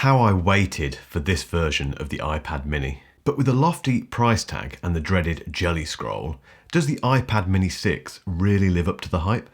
how I waited for this version of the iPad mini. But with the lofty price tag and the dreaded jelly scroll, does the iPad mini 6 really live up to the hype?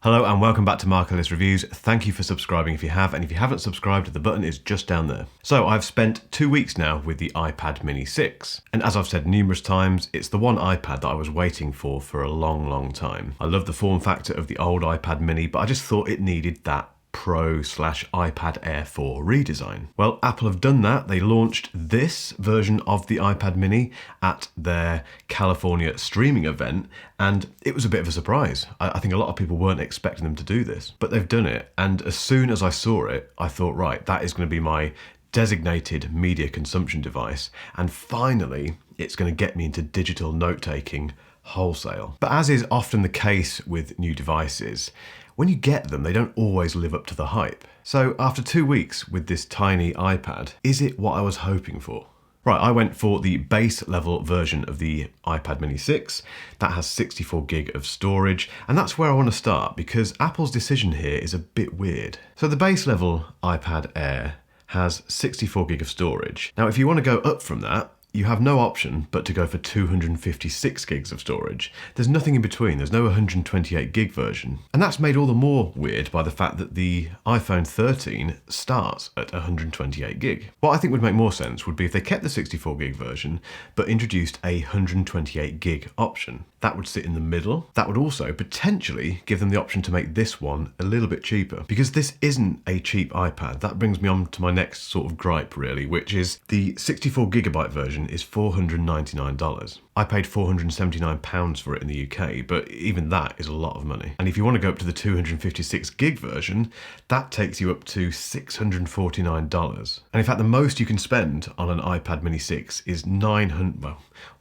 Hello and welcome back to Ellis Reviews. Thank you for subscribing if you have, and if you haven't subscribed, the button is just down there. So I've spent 2 weeks now with the iPad mini 6, and as I've said numerous times, it's the one iPad that I was waiting for a long time. I love the form factor of the old iPad mini, but I just thought it needed that Pro/iPad Air 4 redesign. Well, Apple have done that. They launched this version of the iPad mini at their California streaming event, and it was a bit of a surprise. I think a lot of people weren't expecting them to do this, but they've done it. And as soon as I saw it, I thought, right, that is going to be my designated media consumption device. And finally, it's going to get me into digital note-taking wholesale. But as is often the case with new devices, when you get them, they don't always live up to the hype. So after 2 weeks with this tiny iPad, is it what I was hoping for? Right, I went for the base level version of the iPad mini 6. That has 64 gig of storage, and that's where I want to start because Apple's decision here is a bit weird. So the base level iPad Air has 64 gig of storage. Now, if you want to go up from that, you have no option but to go for 256 gigs of storage. There's nothing in between. There's no 128 gig version. And that's made all the more weird by the fact that the iPhone 13 starts at 128 gig. What I think would make more sense would be if they kept the 64 gig version, but introduced a 128 gig option. That would sit in the middle. That would also potentially give them the option to make this one a little bit cheaper, because this isn't a cheap iPad. That brings me on to my next sort of gripe really, which is the 64 gigabyte version is $499. I paid £479 for it in the UK, but even that is a lot of money. And if you want to go up to the 256 gig version, that takes you up to $649. And in fact, the most you can spend on an iPad mini 6 is $1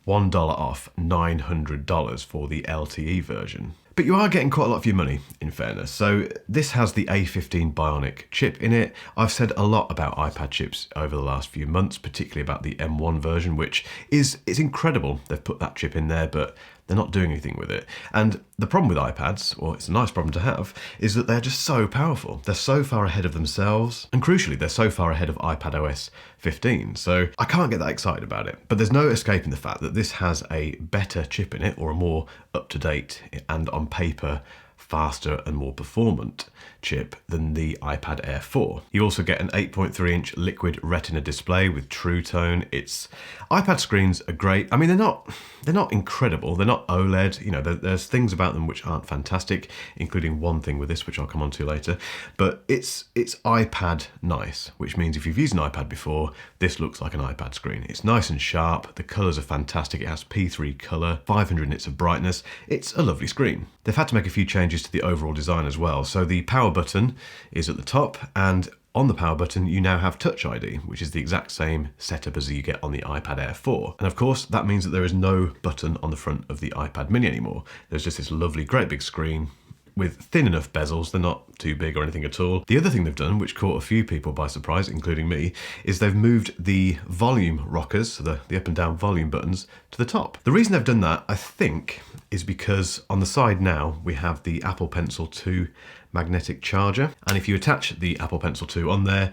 off $900 for the LTE version. But you are getting quite a lot for your money, in fairness. So this has the A15 Bionic chip in it. I've said a lot about iPad chips over the last few months, particularly about the M1 version, which is incredible. They've put that chip in there, but they're not doing anything with it. And the problem with iPads, or it's a nice problem to have, is that they're just so powerful. They're so far ahead of themselves, and crucially, they're so far ahead of iPadOS 15. So I can't get that excited about it. But there's no escaping the fact that this has a better chip in it, or a more up-to-date and on paper faster and more performant chip than the iPad Air 4. You also get an 8.3-inch liquid retina display with True Tone. iPad screens are great. I mean, they're not incredible. They're not OLED. You know, there's things about them which aren't fantastic, including one thing with this, which I'll come on to later. But it's iPad nice, which means if you've used an iPad before, this looks like an iPad screen. It's nice and sharp. The colors are fantastic. It has P3 color, 500 nits of brightness. It's a lovely screen. They've had to make a few changes to the overall design as well. So the power button is at the top, and on the power button you now have Touch ID, which is the exact same setup as you get on the iPad Air 4. And of course that means that there is no button on the front of the iPad mini anymore. There's just this lovely great big screen with thin enough bezels. They're not too big or anything at all. The other thing they've done, which caught a few people by surprise, including me, is they've moved the volume rockers, so the up and down volume buttons, to the top. The reason they've done that, I think, is because on the side now we have the Apple Pencil 2 magnetic charger, and if you attach the Apple Pencil 2 on there,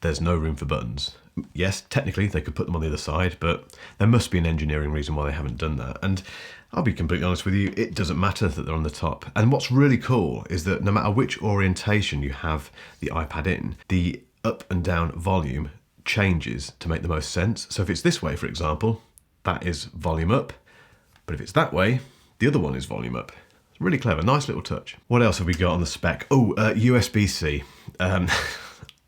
there's no room for buttons. Yes, technically they could put them on the other side, but there must be an engineering reason why they haven't done that. And I'll be completely honest with you, it doesn't matter that they're on the top. And what's really cool is that no matter which orientation you have the iPad in, the up and down volume changes to make the most sense. So if it's this way, for example, that is volume up. But if it's that way, the other one is volume up. It's really clever, nice little touch. What else have we got on the spec? Oh, USB-C.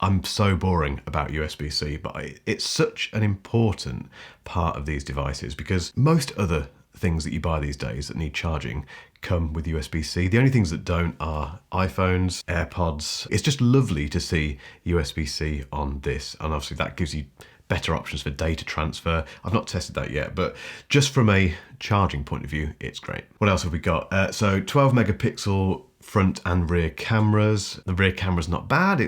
I'm so boring about USB-C, but it's such an important part of these devices because most other things that you buy these days that need charging come with USB-C. The only things that don't are iPhones, AirPods. It's just lovely to see USB-C on this, and obviously that gives you better options for data transfer. I've not tested that yet, but just from a charging point of view, it's great. What else have we got? So 12 megapixel front and rear cameras. The rear camera's not bad.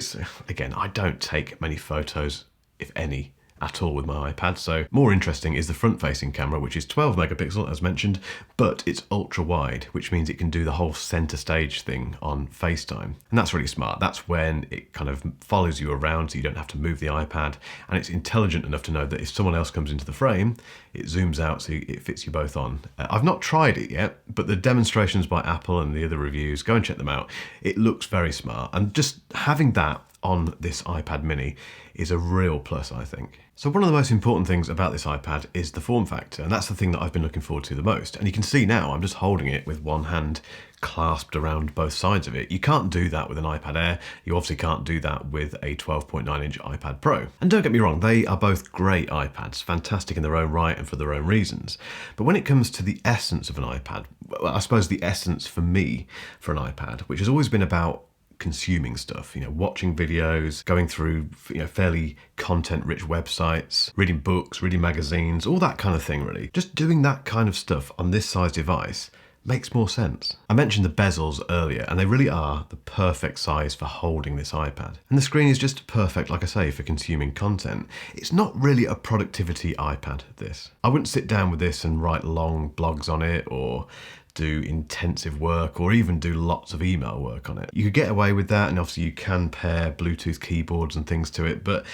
Again, I don't take many photos, if any, at all with my iPad. So more interesting is the front-facing camera, which is 12 megapixel as mentioned, but it's ultra wide, which means it can do the whole center stage thing on FaceTime. And that's really smart. That's when it kind of follows you around so you don't have to move the iPad, and it's intelligent enough to know that if someone else comes into the frame, it zooms out so it fits you both on. I've not tried it yet, but the demonstrations by Apple and the other reviews, go and check them out. It looks very smart, and just having that on this iPad mini is a real plus, I think. So one of the most important things about this iPad is the form factor, and that's the thing that I've been looking forward to the most. And you can see now I'm just holding it with one hand clasped around both sides of it. You can't do that with an iPad Air. You obviously can't do that with a 12.9-inch iPad Pro. And don't get me wrong, they are both great iPads, fantastic in their own right and for their own reasons. But when it comes to the essence of an iPad, well, I suppose the essence for me for an iPad, which has always been about consuming stuff, watching videos, going through, fairly content-rich websites, reading books, reading magazines, all that kind of thing, really. Just doing that kind of stuff on this size device makes more sense. I mentioned the bezels earlier, and they really are the perfect size for holding this iPad. And the screen is just perfect, like I say, for consuming content. It's not really a productivity iPad, this. I wouldn't sit down with this and write long blogs on it, or do intensive work, or even do lots of email work on it. You could get away with that, and obviously you can pair Bluetooth keyboards and things to it, but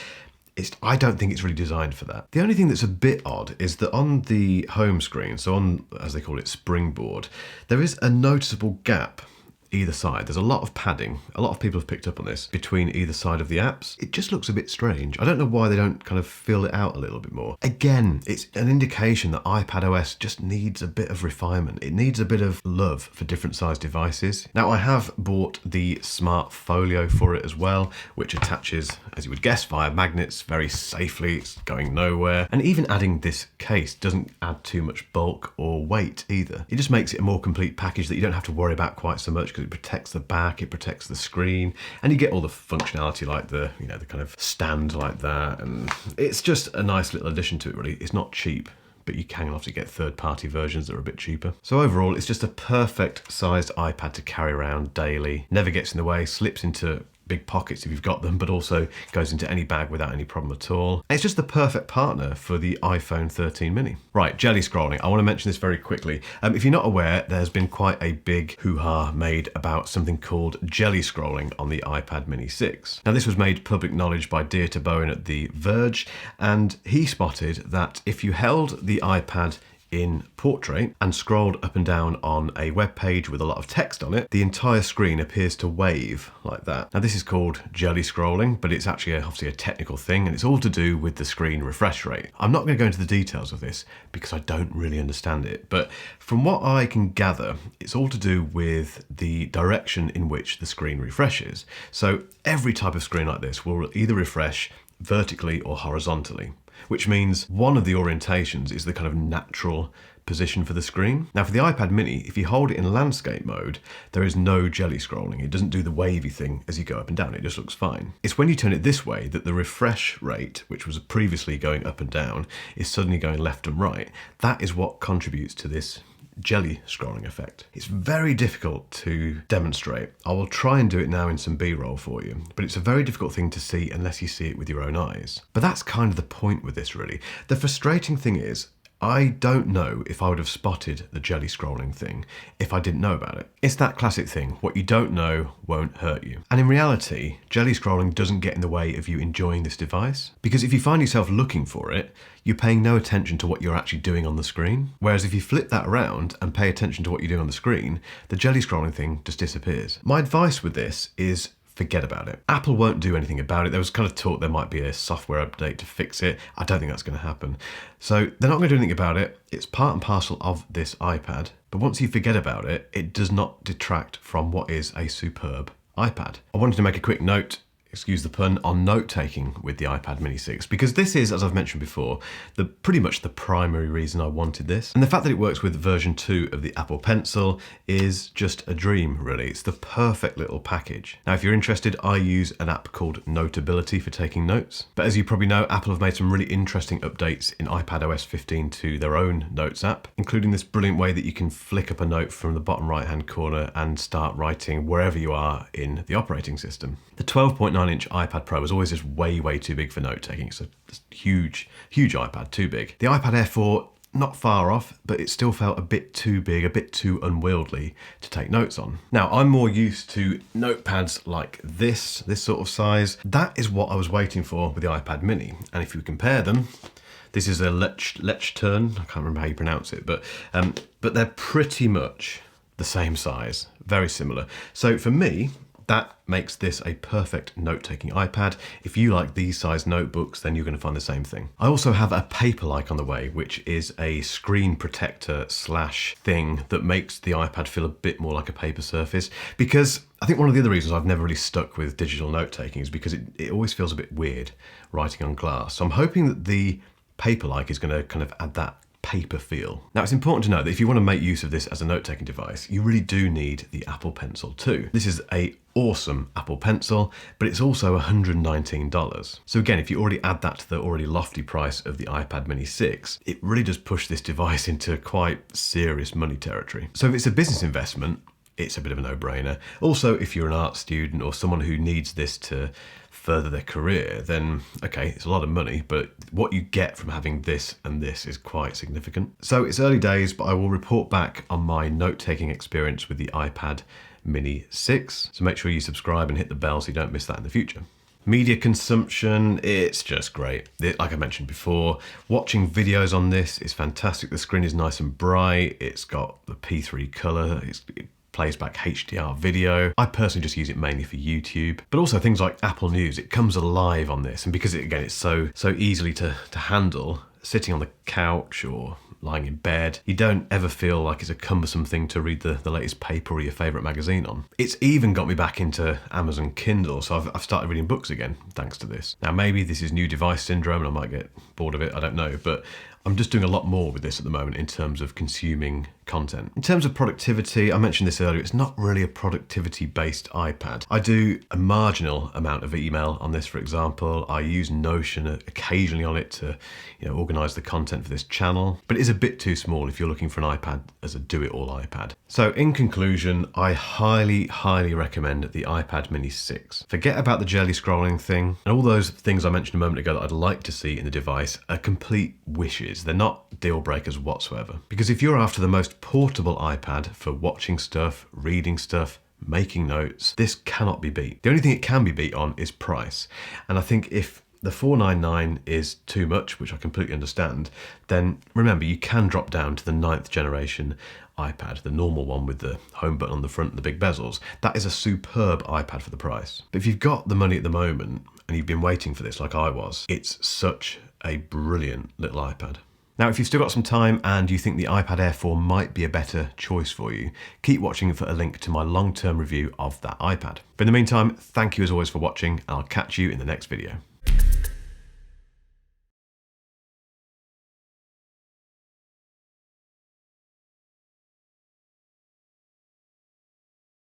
I don't think it's really designed for that. The only thing that's a bit odd is that on the home screen, so on, as they call it, Springboard, there is a noticeable gap either side. There's a lot of padding. A lot of people have picked up on this between either side of the apps. It just looks a bit strange. I don't know why they don't kind of fill it out a little bit more. Again, it's an indication that iPadOS just needs a bit of refinement. It needs a bit of love for different sized devices. Now, I have bought the Smart Folio for it as well, which attaches, as you would guess, via magnets very safely. It's going nowhere. And even adding this case doesn't add too much bulk or weight either. It just makes it a more complete package that you don't have to worry about quite so much, because it protects the back, it protects the screen, and you get all the functionality like the kind of stand like that, and it's just a nice little addition to it, really. It's not cheap, but you can obviously get third-party versions that are a bit cheaper. So overall, it's just a perfect sized iPad to carry around daily. Never gets in the way, slips into big pockets if you've got them, but also goes into any bag without any problem at all. And it's just the perfect partner for the iPhone 13 mini. Right, jelly scrolling. I want to mention this very quickly. If you're not aware, there's been quite a big hoo-ha made about something called jelly scrolling on the iPad mini 6. Now, this was made public knowledge by Dieter Bohn at The Verge, and he spotted that if you held the iPad in portrait and scrolled up and down on a web page with a lot of text on it, the entire screen appears to wave like that. Now, this is called jelly scrolling, but it's actually obviously a technical thing, and it's all to do with the screen refresh rate. I'm not going to go into the details of this because I don't really understand it, but from what I can gather, it's all to do with the direction in which the screen refreshes. So every type of screen like this will either refresh vertically or horizontally, which means one of the orientations is the kind of natural position for the screen. Now, for the iPad mini, if you hold it in landscape mode, there is no jelly scrolling. It doesn't do the wavy thing as you go up and down. It just looks fine. It's when you turn it this way that the refresh rate, which was previously going up and down, is suddenly going left and right. That is what contributes to this jelly scrolling effect. It's very difficult to demonstrate. I will try and do it now in some B-roll for you, but it's a very difficult thing to see unless you see it with your own eyes. But that's kind of the point with this, really. The frustrating thing is, I don't know if I would have spotted the jelly scrolling thing if I didn't know about it. It's that classic thing, what you don't know won't hurt you. And in reality, jelly scrolling doesn't get in the way of you enjoying this device, because if you find yourself looking for it, you're paying no attention to what you're actually doing on the screen. Whereas if you flip that around and pay attention to what you're doing on the screen, the jelly scrolling thing just disappears. My advice with this is forget about it. Apple won't do anything about it. There was kind of talk there might be a software update to fix it. I don't think that's going to happen. So they're not going to do anything about it. It's part and parcel of this iPad. But once you forget about it, it does not detract from what is a superb iPad. I wanted to make a quick note, excuse the pun, on note-taking with the iPad mini 6, because this is, as I've mentioned before, pretty much the primary reason I wanted this. And the fact that it works with version 2 of the Apple Pencil is just a dream, really. It's the perfect little package. Now, if you're interested, I use an app called Notability for taking notes. But as you probably know, Apple have made some really interesting updates in iPadOS 15 to their own Notes app, including this brilliant way that you can flick up a note from the bottom right-hand corner and start writing wherever you are in the operating system. The 12.9 6.9-inch iPad Pro was always just way too big for note-taking. It's a huge iPad, too big. The iPad Air 4, not far off, but it still felt a bit too big, a bit too unwieldy to take notes on. Now, I'm more used to notepads like this sort of size. That is what I was waiting for with the iPad mini. And if you compare them, this is a Lectern, I can't remember how you pronounce it, but they're pretty much the same size, very similar. So for me, that makes this a perfect note-taking iPad. If you like these size notebooks, then you're going to find the same thing. I also have a Paperlike on the way, which is a screen protector slash thing that makes the iPad feel a bit more like a paper surface. Because I think one of the other reasons I've never really stuck with digital note-taking is because it always feels a bit weird writing on glass. So I'm hoping that the Paperlike is going to kind of add that paper feel. Now, it's important to know that if you want to make use of this as a note-taking device, you really do need the Apple Pencil too. This is an awesome Apple Pencil, but it's also $119. So again, if you already add that to the already lofty price of the iPad mini 6, it really does push this device into quite serious money territory. So if it's a business investment, it's a bit of a no-brainer. Also, if you're an art student or someone who needs this to further their career, then okay, it's a lot of money, but what you get from having this and this is quite significant. So it's early days, but I will report back on my note-taking experience with the iPad mini 6. So make sure you subscribe and hit the bell so you don't miss that in the future. Media consumption, it's just great. Like I mentioned before, watching videos on this is fantastic. The screen is nice and bright. It's got the P3 color. It plays back HDR video. I personally just use it mainly for YouTube, but also things like Apple News. It comes alive on this, and because it's so easily to handle, sitting on the couch or lying in bed, you don't ever feel like it's a cumbersome thing to read the latest paper or your favourite magazine on. It's even got me back into Amazon Kindle, so I've started reading books again thanks to this. Now maybe this is new device syndrome and I might get bored of it, I don't know, but I'm just doing a lot more with this at the moment in terms of consuming content. In terms of productivity, I mentioned this earlier, it's not really a productivity-based iPad. I do a marginal amount of email on this, for example. I use Notion occasionally on it to organise the content for this channel, but it is a bit too small if you're looking for an iPad as a do-it-all iPad. So in conclusion, I highly recommend the iPad mini 6. Forget about the jelly scrolling thing, and all those things I mentioned a moment ago that I'd like to see in the device are complete wishes. They're not deal breakers whatsoever. Because if you're after the most portable iPad for watching stuff, reading stuff, making notes, this cannot be beat. The only thing it can be beat on is price. And I think if the $499 is too much, which I completely understand, then remember you can drop down to the 9th generation iPad, the normal one with the home button on the front and the big bezels. That is a superb iPad for the price. But if you've got the money at the moment and you've been waiting for this like I was, it's such a brilliant little iPad. Now, if you've still got some time and you think the iPad Air 4 might be a better choice for you, keep watching for a link to my long-term review of that iPad. But in the meantime, thank you as always for watching, and I'll catch you in the next video.